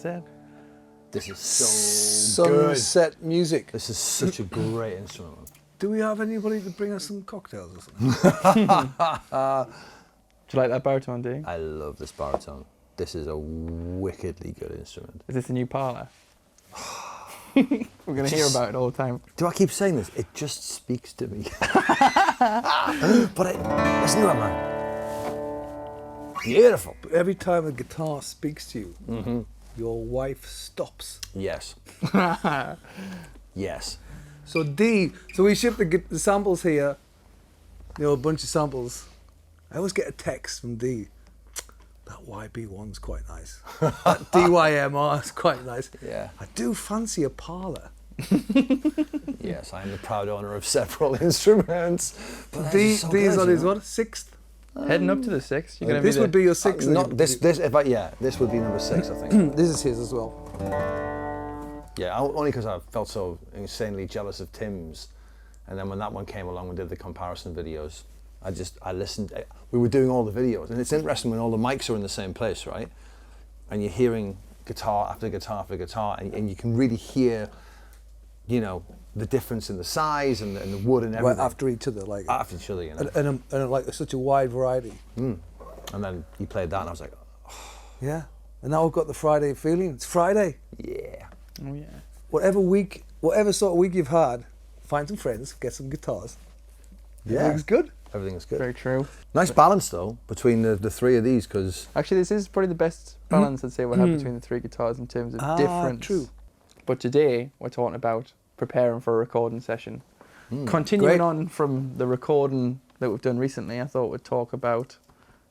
Sunset. This is so good. Sunset music. This is such a great instrument. Do we have anybody to bring us some cocktails or something? Do you like that baritone, do you? I love this baritone. This is a wickedly good instrument. Is this a new parlour? We're going to hear about it all the time. Do I keep saying this? It just speaks to me. But listen to it, man. Beautiful. But every time a guitar speaks to you, your wife stops. Yes. Yes. So D, so we ship the samples here, a bunch of samples. I always get a text from D. That YB1's quite nice. That DYMR is quite nice. Yeah. I do fancy a parlour. Yes, I am the proud owner of several instruments. But D so is good, on his you know? what? 6th? Heading up to the 6th. You're gonna This would be your 6th. Not this. This would be number 6, I think. This is his as well. Yeah, only because I felt so insanely jealous of Tim's, and then when that one came along and did the comparison videos, I listened. We were doing all the videos, and it's interesting when all the mics are in the same place, right? And you're hearing guitar after guitar after guitar, and you can really hear, the difference in the size and the wood and everything. Right after each other, like. After each other, And like such a wide variety. And then he played that, and I was like, Yeah. And now we've got the Friday feeling. It's Friday. yeah. Oh, yeah. Whatever sort of week you've had, find some friends, get some guitars. Yeah. Everything's good. Everything's good. Very true. Nice balance though between the three of these, because Actually, this is probably the best balance I'd say we have between the three guitars in terms of difference. True. But today we're talking about preparing for a recording session. Continuing Great. on from the recording that we've done recently, I thought we'd talk about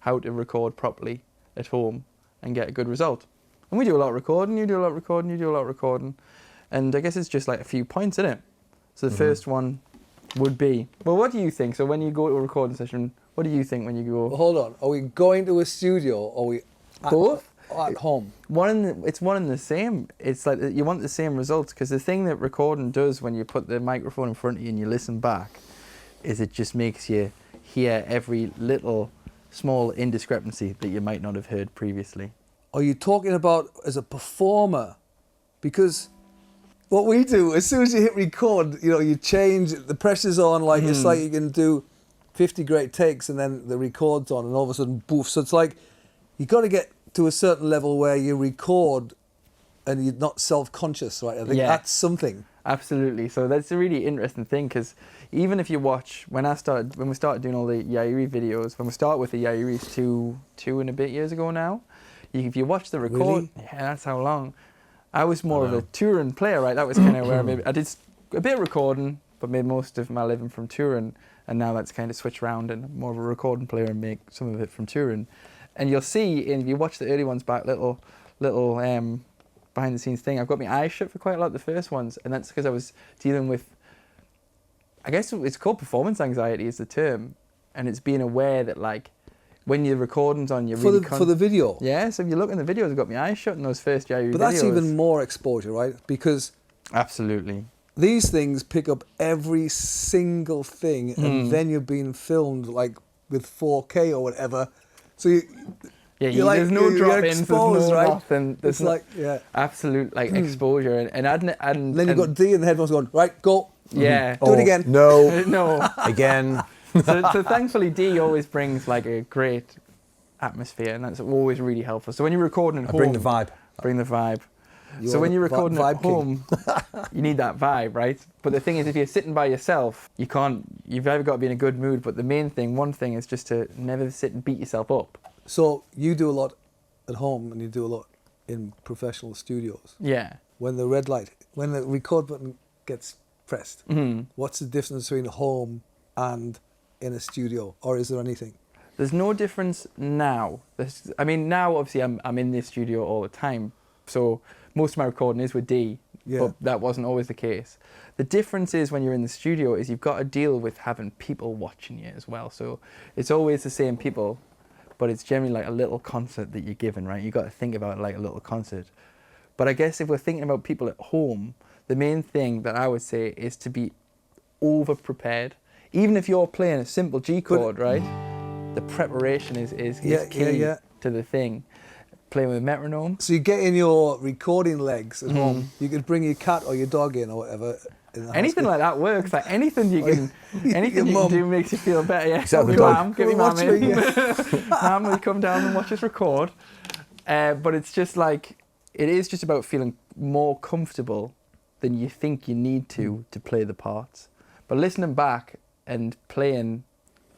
how to record properly at home and get a good result. And we do a lot of recording, you do a lot of recording, you do a lot of recording. And I guess it's just like a few points, isn't it? So the first one would be, well, what do you think? So when you go to a recording session, what do you think when you go? Well, hold on. Are we going to a studio or are we Both? at home? It's one and the same. It's like you want the same results, because the thing that recording does when you put the microphone in front of you and you listen back is it just makes you hear every little small indiscrepancy that you might not have heard previously. Are you talking about as a performer? Because what we do, as soon as you hit record, you change, the pressure's on, like it's like you can do 50 great takes and then the record's on and all of a sudden, boof. So it's like, you got to get to a certain level where you record and you're not self-conscious, right? I think that's something. Absolutely. So that's a really interesting thing, because even if you watch, when we started doing all the Yairi videos, when we started with the Yairis two and a bit years ago now, if you watch the record, Really? yeah, that's how long. I was more of a touring player, right? That was kind of where I did a bit of recording, but made most of my living from touring. And now that's kind of switched around, and I'm more of a recording player and make some of it from touring. And you'll see, if you watch the early ones back, little behind the scenes thing, I've got my eyes shut for quite a lot of the first ones, and that's because I was dealing with, I guess it's called performance anxiety is the term, and it's being aware that like when your recording's on, you're really For the video. Yeah, so if you look in the videos, I've got my eyes shut in those first Yairi videos. But that's even more exposure, right? Because absolutely. these things pick up every single thing, and then you're being filmed like with 4K or whatever. So there's no drop-ins, there's no right? nothing. There's absolute exposure, and then you've got D in the headphones going, right, go. Yeah. Do it again. No. No. Again. So thankfully D always brings like a great atmosphere, and that's always really helpful. So when you're recording at home, bring the vibe. Bring the vibe. So when you're recording at home, you need that vibe, right? But the thing is, if you're sitting by yourself, you've either got to be in a good mood, but the main thing, one thing is just to never sit and beat yourself up. So you do a lot at home and you do a lot in professional studios. Yeah. When the record button gets pressed, what's the difference between home and in a studio, or is there anything? There's no difference now. Now obviously I'm in this studio all the time, so most of my recording is with D, but that wasn't always the case. The difference is when you're in the studio is you've got to deal with having people watching you as well. So it's always the same people, but it's generally like a little concert that you're given, right? You've got to think about it like a little concert. But I guess if we're thinking about people at home, the main thing that I would say is to be over-prepared. Even if you're playing a simple G chord, right? The preparation is key to the thing. playing with Metronome. So you get in your recording legs at home. You could bring your cat or your dog in or whatever. Anything like that works. Like anything you can, anything you can do makes you feel better. Yeah. Except the Get dog. Mum, get me mum in. Yeah. Mum will come down and watch us record. But it's just like, it is just about feeling more comfortable than you think you need to play the parts. But listening back and playing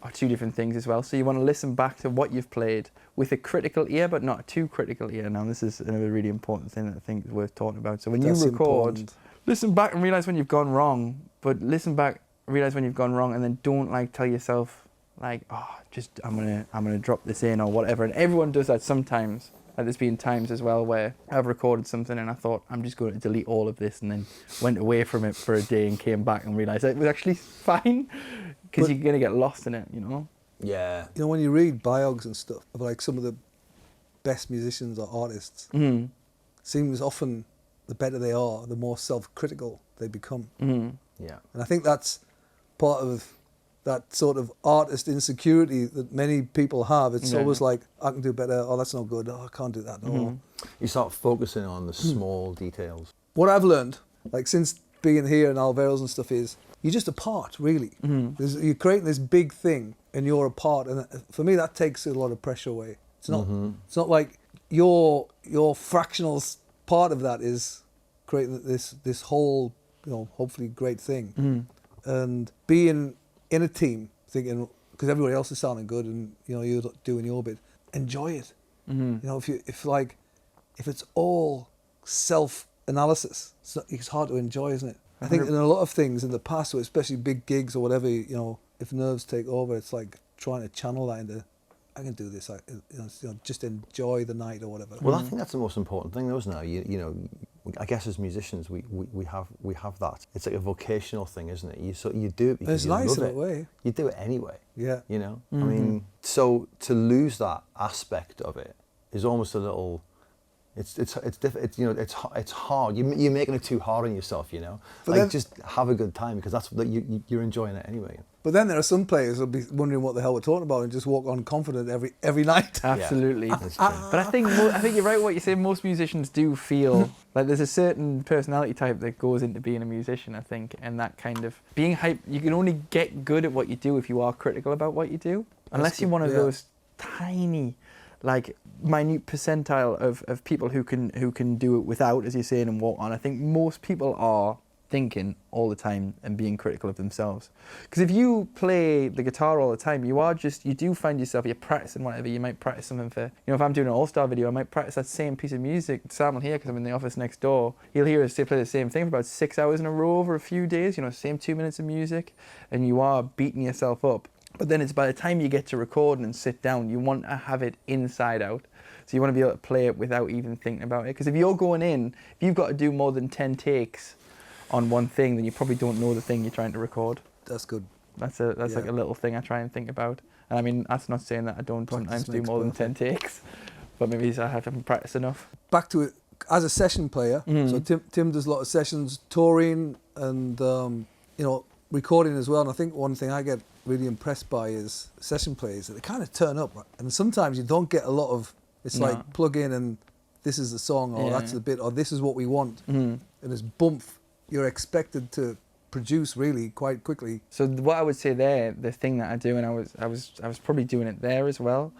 are two different things as well. So you want to listen back to what you've played with a critical ear, but not a too critical ear. Now, this is another really important thing that I think is worth talking about. So when you record, important. listen back and realize when you've gone wrong, but listen back, realize when you've gone wrong, and then don't like tell yourself like, oh, just I'm gonna drop this in or whatever. And everyone does that sometimes. Like there's been times as well where I've recorded something and I thought I'm just going to delete all of this, and then went away from it for a day and came back and realized it was actually fine, because you're gonna get lost in it, you know. Yeah. You know, when you read biogs and stuff of like some of the best musicians or artists, seems often the better they are, the more self-critical they become. Yeah. And I think that's part of that sort of artist insecurity that many people have. It's always like, I can do better, oh, that's not good, oh, I can't do that. Oh. You start focusing on the small details. What I've learned, like since being here in Alvarez and stuff, is you're just a part, really. You're creating this big thing and you're a part. And for me, that takes a lot of pressure away. It's not, it's not like your fractional part of that is creating this whole, you know, hopefully great thing. And being in a team, thinking, because everybody else is sounding good and, you know, you're doing your bit, enjoy it. You know, if it's all self-analysis, it's hard to enjoy, isn't it? I think in a lot of things in the past, especially big gigs or whatever, you know, if nerves take over, it's like trying to channel that into, I can do this, you know, just enjoy the night or whatever. Well, I think that's the most important thing, though, isn't it? You know, I guess as musicians, we have that. It's like a vocational thing, isn't it? You do it because it's nice love in it. that way. You do it anyway. Yeah. You know, I mean, so to lose that aspect of it is almost a little. It's you know, it's hard. You're making it too hard on yourself, you know. But like then, just have a good time, because that's what you're enjoying it anyway. But then there are some players who'll be wondering what the hell we're talking about and just walk on confident every night. Absolutely. Yeah, that's true. But I think you're right what you say. Most musicians do feel like there's a certain personality type that goes into being a musician, I think, and that kind of being hype. You can only get good at what you do if you are critical about what you do, unless you're one of those tiny, like minute percentile of people who can do it without, as you're saying, and walk on. I think most people are thinking all the time and being critical of themselves. Because if you play the guitar all the time, you do find yourself, you're practicing whatever. You might practice something for, you know, if I'm doing an all-star video, I might practice that same piece of music. Sam will hear, because I'm in the office next door, he'll hear us play the same thing for about 6 hours in a row over a few days, you know, same 2 minutes of music, and you are beating yourself up. But then it's by the time you get to recording and sit down, you want to have it inside out. So you want to be able to play it without even thinking about it. Because if you're going in, if you've got to do more than 10 takes on one thing, then you probably don't know the thing you're trying to record. That's good. That's like a little thing I try and think about. And I mean, that's not saying that I don't sometimes do more than 10 takes, but maybe I haven't practiced enough. Back to it, as a session player, so Tim does a lot of sessions, touring and, you know, recording as well. And I think one thing I get really impressed by is session players, that they kind of turn up, right? And sometimes you don't get a lot of, it's like plug in and this is the song, or that's the bit, or this is what we want. And it's bump. You're expected to produce really quite quickly. So what I would say there, the thing that I do, and I was probably doing it there as well,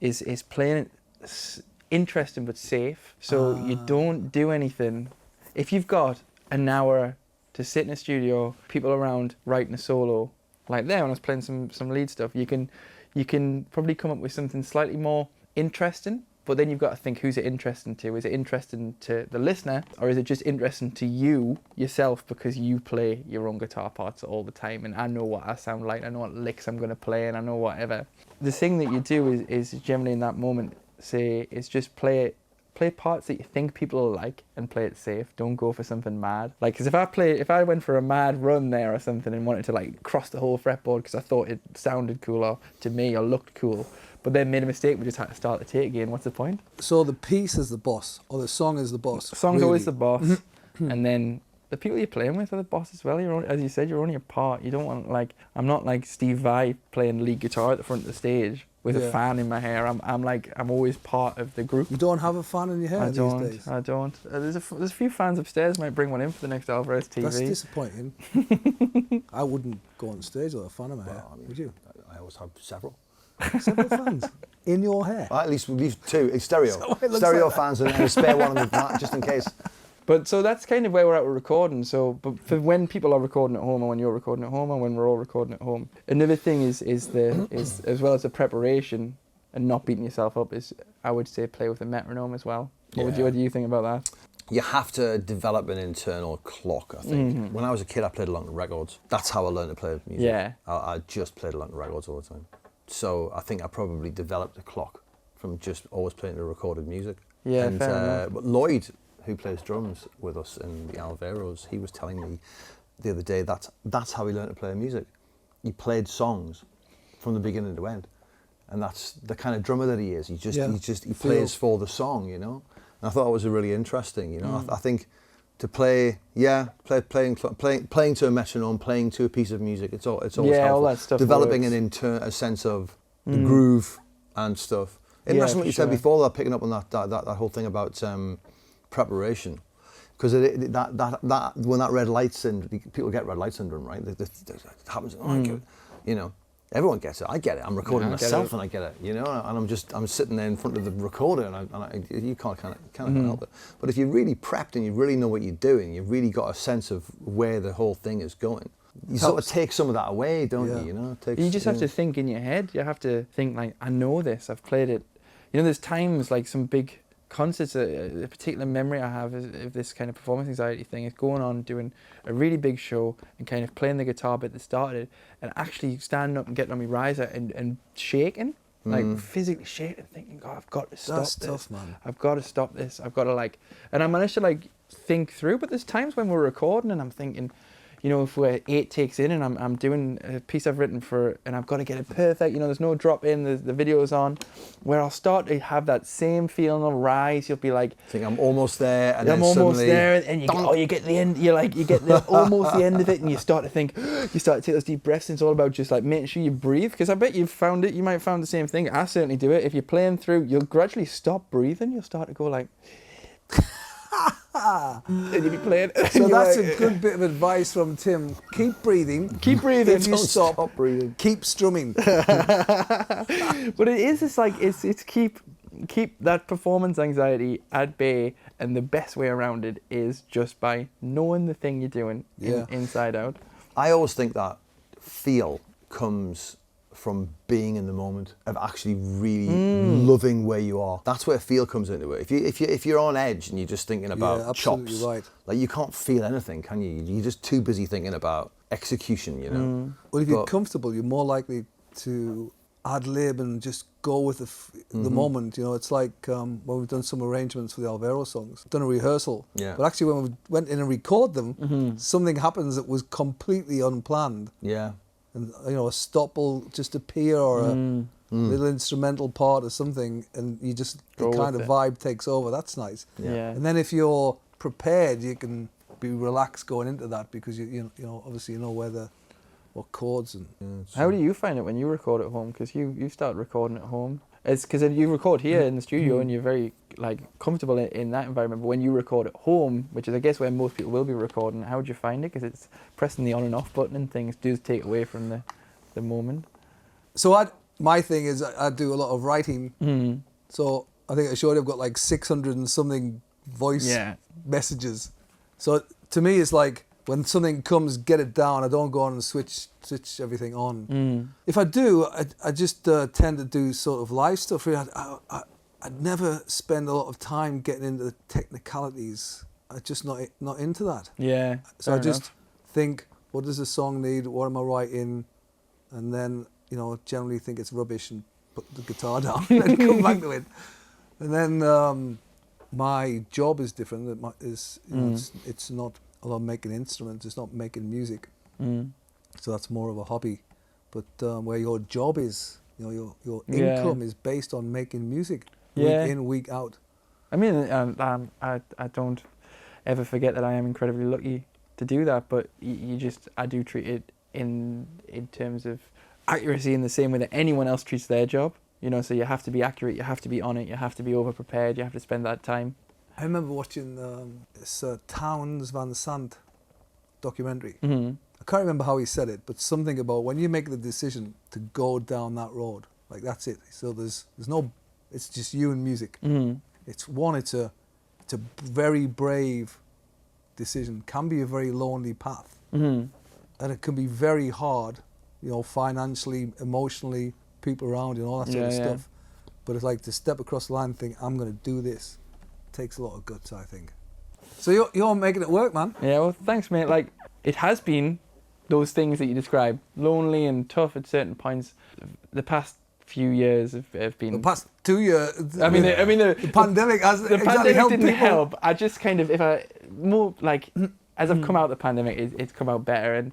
is playing it interesting but safe. So you don't do anything. If you've got an hour to sit in a studio, people around writing a solo, like there when I was playing some lead stuff, you can probably come up with something slightly more interesting. But then you've got to think, who's it interesting to? Is it interesting to the listener, or is it just interesting to you, yourself, because you play your own guitar parts all the time, and I know what I sound like, I know what licks I'm going to play, and I know whatever. The thing that you do is generally in that moment, is just play parts that you think people will like, and play it safe. Don't go for something mad. Like, because if I went for a mad run there or something and wanted to like cross the whole fretboard because I thought it sounded cool or to me or looked cool, but then made a mistake, we just had to start the take again. What's the point? So the piece is the boss, or the song is the boss? The song's always the boss, and then the people you're playing with are the boss as well. You're only, as you said, you're only a part. You don't want, like, I'm not like Steve Vai playing lead guitar at the front of the stage with a fan in my hair. I'm always part of the group. You don't have a fan in your hair these days? I don't. There's a few fans upstairs. Might bring one in for the next Alvarez TV. That's disappointing. I wouldn't go on stage with a fan in my hair. Would you? I always have several. Several fans in your hair. Well, at least two. It's stereo. So Stereo fans and a spare one in the back just in case. But so that's kind of where we're at with recording. So, but for when people are recording at home, and when you're recording at home, and when we're all recording at home, another thing is as well as the preparation and not beating yourself up is, I would say, play with a metronome as well. What do you think about that? You have to develop an internal clock, I think. When I was a kid, I played along the records. That's how I learned to play music. Yeah. I just played along the records all the time. So I think I probably developed a clock from just always playing the recorded music. Yeah, and, fair enough. But Lloyd, who plays drums with us in the Alvarez, he was telling me the other day that's how he learned to play music. He played songs from the beginning to end, and that's the kind of drummer that he is. He plays for the song, you know. And I thought it was really interesting, you know. I think to playing to a metronome, playing to a piece of music, it's always helpful. all that stuff Developing works. a sense of the groove and stuff. Interesting what you said before, that picking up on that whole thing about preparation, because that when that red light syndrome, people get red light syndrome, right? It happens. You know, everyone gets it. I get it. I'm recording myself and I get it. You know, and I'm sitting there in front of the recorder, and you can't help it. But if you're really prepped and you really know what you're doing, you've really got a sense of where the whole thing is going. You sort of take some of that away, don't you? You know, you just have to think in your head. You have to think like, I know this. I've played it. You know, there's times like some big concerts, a particular memory I have of this kind of performance anxiety thing is going on, doing a really big show and kind of playing the guitar bit that started, and actually standing up and getting on my riser and shaking, like physically shaking, thinking, God, I've got to stop this. That's tough, man. I've got to stop this. I've got to and I managed to think through, but there's times when we're recording and I'm thinking, you know, if we're 8 takes in and I'm doing a piece I've written and I've got to get it perfect, you know, there's no drop in, the video's on, where I'll start to have that same feeling of rise. You'll be like, I think I'm almost there, and I'm then almost suddenly, there, and you get the end. You get almost the end of it, and you start to think, you start to take those deep breaths. And it's all about just like making sure you breathe, because I bet you've found it. You might have found the same thing. I certainly do it. If you're playing through, you'll gradually stop breathing. You'll start to go like. And you'll be playing. So that's a good bit of advice from Tim. Keep breathing. Keep breathing. If you stop breathing, keep strumming. But it is. It's keep that performance anxiety at bay, and the best way around it is just by knowing the thing you're doing inside out. I always think that feel comes from being in the moment, of actually really loving where you are. That's where feel comes into it. If you're on edge and you're just thinking about chops, right. like you can't feel anything, can you? You're just too busy thinking about execution, you know. Well, if you're comfortable, you're more likely to ad lib and just go with the moment. You know, it's like when we've done some arrangements for the Alvarez songs, done a rehearsal. Yeah. But actually, when we went in and record them, something happens that was completely unplanned. Yeah. And you know, a stop will just appear, or a little instrumental part or something, and you just the kind of vibe takes over. That's nice. Yeah. And then if you're prepared, you can be relaxed going into that, because you know obviously you know what chords and. How do you find it when you record at home? Because you start recording at home. It's because you record here in the studio and you're very comfortable in that environment. But when you record at home, which is I guess where most people will be recording, how would you find it? Because it's pressing the on and off button and things do take away from the moment. So my thing is I do a lot of writing. So I think I showed I've got like 600 and something voice messages. So to me it's like, when something comes, get it down. I don't go on and switch everything on. If I do, I just tend to do sort of live stuff. I'd never spend a lot of time getting into the technicalities. I'm just not into that. Yeah. So I just think, what does the song need? What am I writing? And then, you know, generally think it's rubbish and put the guitar down and then come back to it. And then my job is different. It's not. Although I'm making instruments, it's not making music. So that's more of a hobby. But where your job is, you know, your income is based on making music week in, week out. I mean, I don't ever forget that I am incredibly lucky to do that, but I do treat it in terms of accuracy in the same way that anyone else treats their job. You know, so you have to be accurate, you have to be on it, you have to be over prepared, you have to spend that time. I remember watching this Towns Van Sant documentary. Mm-hmm. I can't remember how he said it, but something about when you make the decision to go down that road, like that's it. So there's no, it's just you and music. Mm-hmm. It's a very brave decision. Can be a very lonely path, Mm-hmm. and it can be very hard, you know, financially, emotionally, people around you, and all that sort of stuff. But it's like to step across the line and think, I'm going to do this, takes a lot of guts, I think. So you're making it work, man. Yeah, well, thanks, mate. Like, it has been those things that you described, lonely and tough at certain points. The past few years have been... The past 2 years... I mean, the pandemic has the exactly pandemic helped didn't people. help. I just kind of, as I've come out of the pandemic, it's come out better,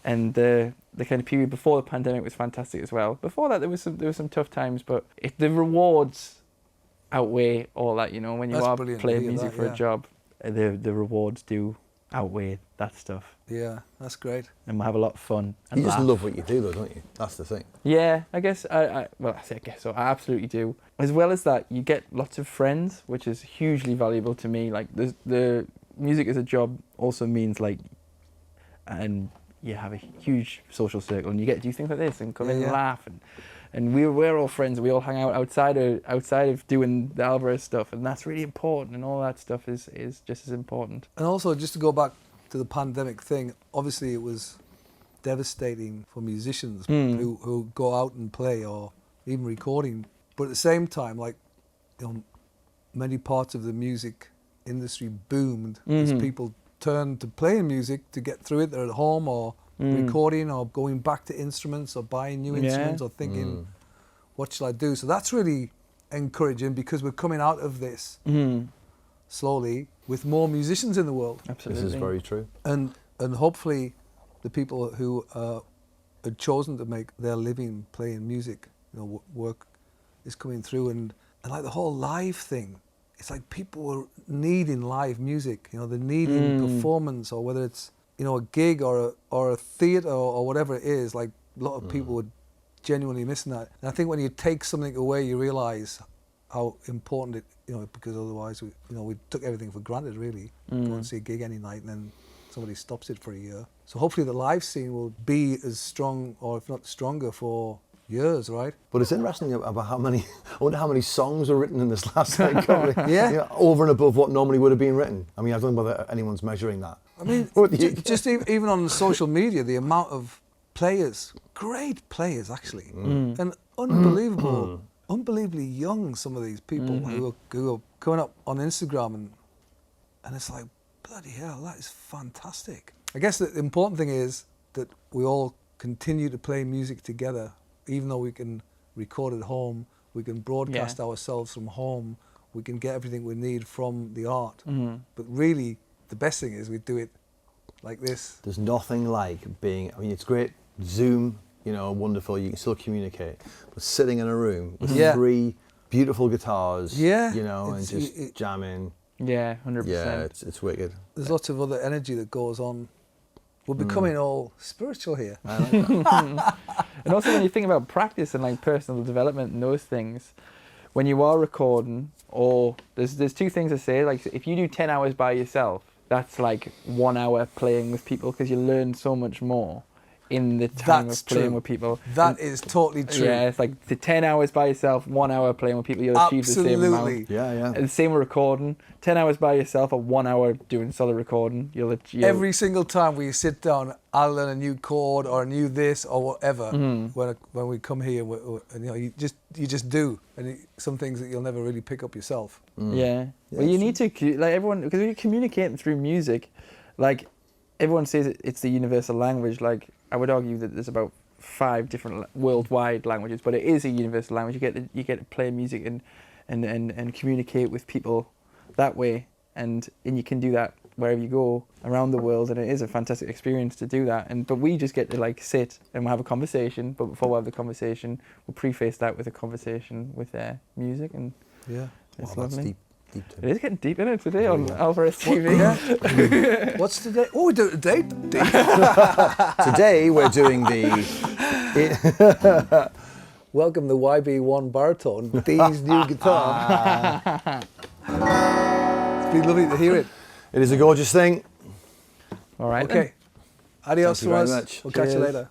and the kind of period before the pandemic was fantastic as well. Before that, there was some tough times, but if the rewards outweigh all that, you know, when you That's are brilliant to playing hear music that, for yeah. a job, the rewards do outweigh that stuff, Yeah, that's great. and we'll have a lot of fun. And You just laugh. love what you do, though, don't you? That's the thing. Yeah, I guess I guess so. I absolutely do. As well as that, you get lots of friends, which is hugely valuable to me. Like the music as a job also means and you have a huge social circle, and you get to do things like this and come in and laugh, and we're all friends. We all hang out outside of doing the Alvarez stuff, and that's really important. And all that stuff is just as important. And also, just to go back to the pandemic thing, obviously it was devastating for musicians who go out and play or even recording. But at the same time, like, you know, many parts of the music industry boomed as people turned to playing music to get through it. They're at home or recording or going back to instruments or buying new instruments or thinking, what shall I do? So that's really encouraging, because we're coming out of this slowly with more musicians in the world. Absolutely. This is very true. And hopefully the people who had chosen to make their living playing music, you know, work is coming through, and like the whole live thing. It's like people were needing live music, you know, they're needing performance, or whether it's, you know, a gig or a theatre or whatever it is. Like, a lot of people were genuinely missing that. And I think when you take something away, you realise how important it, you know, because otherwise we took everything for granted, really. Go and see a gig any night and then somebody stops it for a year. So hopefully the live scene will be as strong, or if not stronger, for years, right? But it's interesting about I wonder how many songs were written in this last couple of, Yeah. you know, over and above what normally would have been written. I mean, I don't know whether anyone's measuring that. I mean, just even on social media, the amount of players, great players actually, and unbelievably young, some of these people who are coming up on Instagram, and it's like, bloody hell, that is fantastic. I guess the important thing is that we all continue to play music together, even though we can record at home, we can broadcast ourselves from home, we can get everything we need from the art. But really, the best thing is we do it like this. There's nothing like being, I mean, it's great, Zoom, you know, wonderful, you can still communicate, but sitting in a room with three beautiful guitars, you know, and just jamming. Yeah, 100%. Yeah, it's wicked. There's lots of other energy that goes on. We're becoming all spiritual here. I like that. And also when you think about practice and like personal development and those things, when you are recording, or there's two things I say, like if you do 10 hours by yourself, that's like 1 hour playing with people, because you learn so much more in the time of playing with people. That is totally true. Yeah, it's like the 10 hours by yourself, 1 hour playing with people, you'll achieve the same amount. Yeah. And the same with recording. 10 hours by yourself or 1 hour doing solo recording, you'll every single time we sit down, I'll learn a new chord or a new this or whatever. When we come here, and you know, you just do, and some things that you'll never really pick up yourself. Yeah. Well, you need to, like, everyone, because when you're communicating through music, like everyone says it's the universal language. Like, I would argue that there's about 5 different worldwide languages, but it is a universal language. You get to play music and communicate with people that way, and you can do that wherever you go around the world, and it is a fantastic experience to do that. But we just get to like sit and we'll have a conversation, but before we have the conversation, we'll preface that with a conversation with music, and Yeah. it's Wow, lovely. It is getting deep in it today on Alvarez TV. What's today? Oh, we're doing today. Today we're doing the. Welcome the YB1 baritone, Dee's new guitar. It's been lovely to hear it. It is a gorgeous thing. All right. Okay. Adios Thank you from very us. much. We'll catch you Cheers. later.